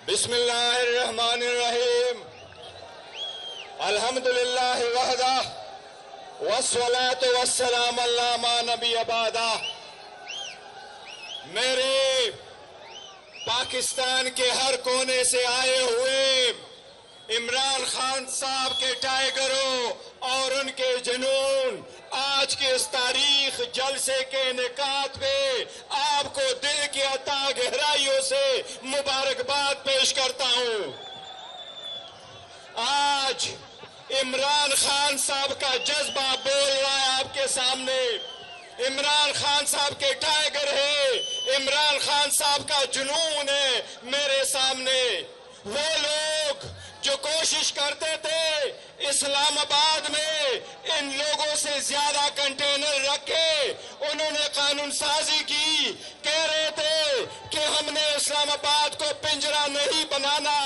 بسم اللہ الرحمن الرحیم الحمدللہ وحدہ والصلاة والسلام علی ما نبی بعدہ۔ میرے پاکستان کے ہر کونے سے آئے ہوئے عمران خان صاحب کے ٹائیگروں اور ان کے جنون، آج کے اس تاریخ جلسے کے انعقاد پہ آپ کو دل کی عطا گہرائیوں سے مبارکباد پیش کرتا ہوں۔ آج عمران خان صاحب کا جذبہ بول رہا ہے آپ کے سامنے۔ عمران خان صاحب کے ٹائیگر ہے، عمران خان صاحب کا جنون ہے میرے سامنے۔ وہ لوگ جو کوشش کرتے تھے اسلام آباد میں ان لوگوں سے زیادہ کنٹینر رکھے، انہوں نے قانون سازی کی، کہہ رہے تھے کہ ہم نے اسلام آباد کو پنجرہ نہیں بنانا۔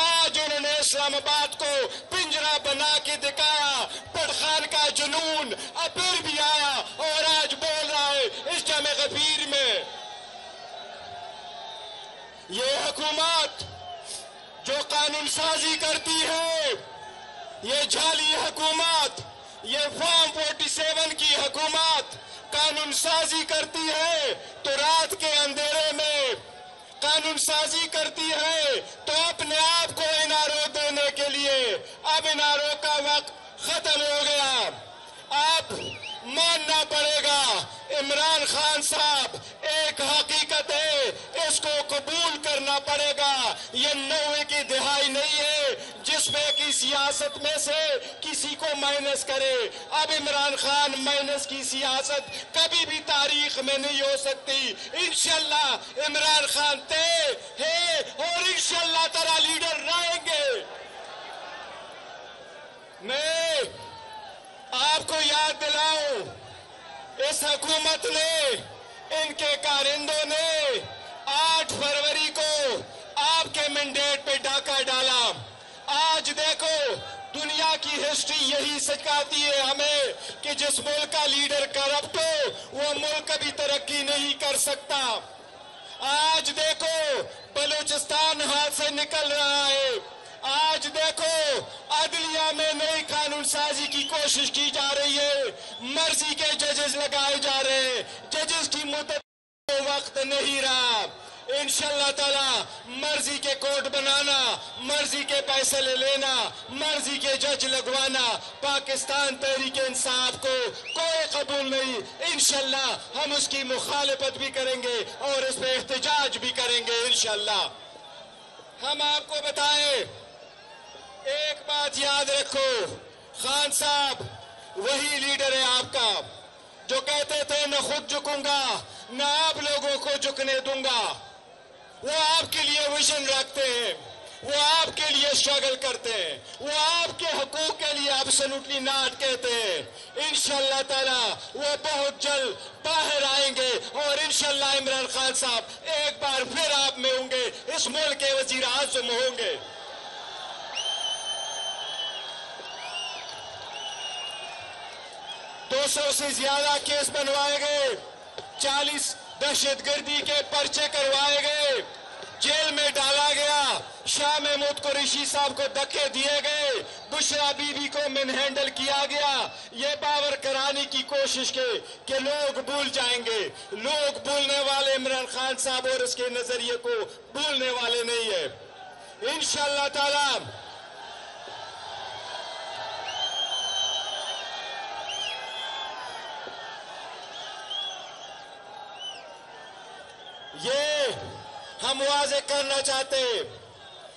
آج انہوں نے اسلام آباد کو پنجرہ بنا کے دکھایا۔ پٹخان کا جنون اب پھر بھی آیا اور آج بول رہا ہے اس جامع غفیر میں۔ یہ حکومت جو قانون سازی کرتی ہے، یہ جعلی حکومت، یہ فارم 47 کی حکومت قانون سازی کرتی ہے تو رات کے اندھیرے میں قانون سازی کرتی ہے تو اپنے آپ کو انارو دینے کے لیے۔ اب انارو کا وقت ختم ہو گیا۔ اب ماننا پڑے گا عمران خان صاحب ایک حقیقت ہے، اس کو قبول کرنا پڑے گا۔ یہ 90 کی دہائی نہیں ہے جس میں کی سیاست میں سے کسی کو مائنس کرے۔ اب عمران خان مائنس کی سیاست کبھی بھی تاریخ میں نہیں ہو سکتی۔ انشاءاللہ عمران خان ہے اور انشاءاللہ تعالی لیڈر رہیں گے۔ میں آپ کو یاد دلاؤں، اس حکومت نے، ان کے کارندوں نے 8 فروری کو آپ کے مینڈیٹ پہ ڈاکہ ڈالا۔ آج دیکھو دنیا کی ہسٹری یہی سکھاتی ہے ہمیں کہ جس ملک کا لیڈر کرپٹ ہو وہ ملک کبھی ترقی نہیں کر سکتا۔ آج دیکھو بلوچستان ہاتھ سے نکل رہا ہے۔ آج دیکھو عدلیہ میں نئی قانون سازی کی کوشش کی جا رہی ہے، مرضی کے ججز لگائے جا رہے ہیں۔ ججز کی مدت وقت نہیں رہا۔ انشاءاللہ تعالی مرضی کے کورٹ بنانا، مرضی کے فیصلے لینا، مرضی کے جج لگوانا پاکستان تحریک انصاف کو کوئی قبول نہیں۔ انشاءاللہ ہم اس کی مخالفت بھی کریں گے اور اس پہ احتجاج بھی کریں گے انشاءاللہ۔ ہم آپ کو بتائیں، ایک بات یاد رکھو، خان صاحب وہی لیڈر ہے آپ کا جو کہتے تھے نہ خود جھکوں گا نہ آپ لوگوں کو جھکنے دوں گا۔ وہ آپ کے لیے ویژن رکھتے ہیں، وہ آپ کے لیے اسٹرگل کرتے ہیں، وہ آپ کے حقوق کے لیے ایبسولوٹلی ناٹ کہتے ہیں۔ انشاءاللہ تعالی وہ بہت جلد باہر آئیں گے اور انشاءاللہ عمران خان صاحب ایک بار پھر آپ میں ہوں گے، اس ملک کے وزیر اعظم ہوں گے۔ 200 سے زیادہ کیس بنوائے گئے، 40 دہشت گردی کے پرچے کروائے گئے، جیل میں ڈالا گیا، شاہ محمود قریشی صاحب کو دھکے دیے گئے، بشرا بی بی کو مین ہینڈل کیا گیا۔ یہ باور کرانے کی کوشش کی کہ لوگ بھول جائیں گے، لوگ بھولنے والے عمران خان صاحب اور اس کے نظریے کو بھولنے والے نہیں ہیں۔ انشاءاللہ تعالی یہ ہم واضح کرنا چاہتے ہیں،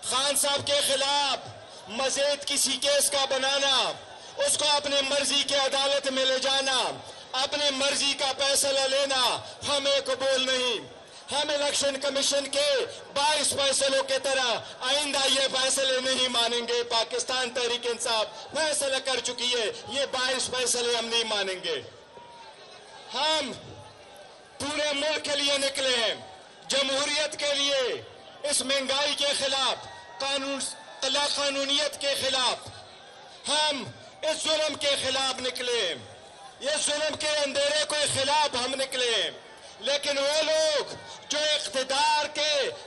خان صاحب کے خلاف مزید کسی کیس کا بنانا، اس کو اپنے مرضی کی عدالت میں لے جانا، اپنے مرضی کا فیصلہ لینا ہمیں قبول نہیں۔ ہم الیکشن کمیشن کے 22 فیصلوں کے طرح آئندہ یہ فیصلے نہیں مانیں گے۔ پاکستان تحریک انصاف فیصلہ کر چکی ہے، یہ 22 فیصلے ہم نہیں مانیں گے۔ ہم پورے ملک کے لیے نکلے ہیں، جمہوریت کے لیے، اس مہنگائی کے خلاف، قانونیت کے خلاف، ہم اس ظلم کے خلاف نکلے ہیں، یہ ظلم کے اندھیرے کے خلاف ہم نکلے ہیں۔ لیکن وہ لوگ جو اقتدار کے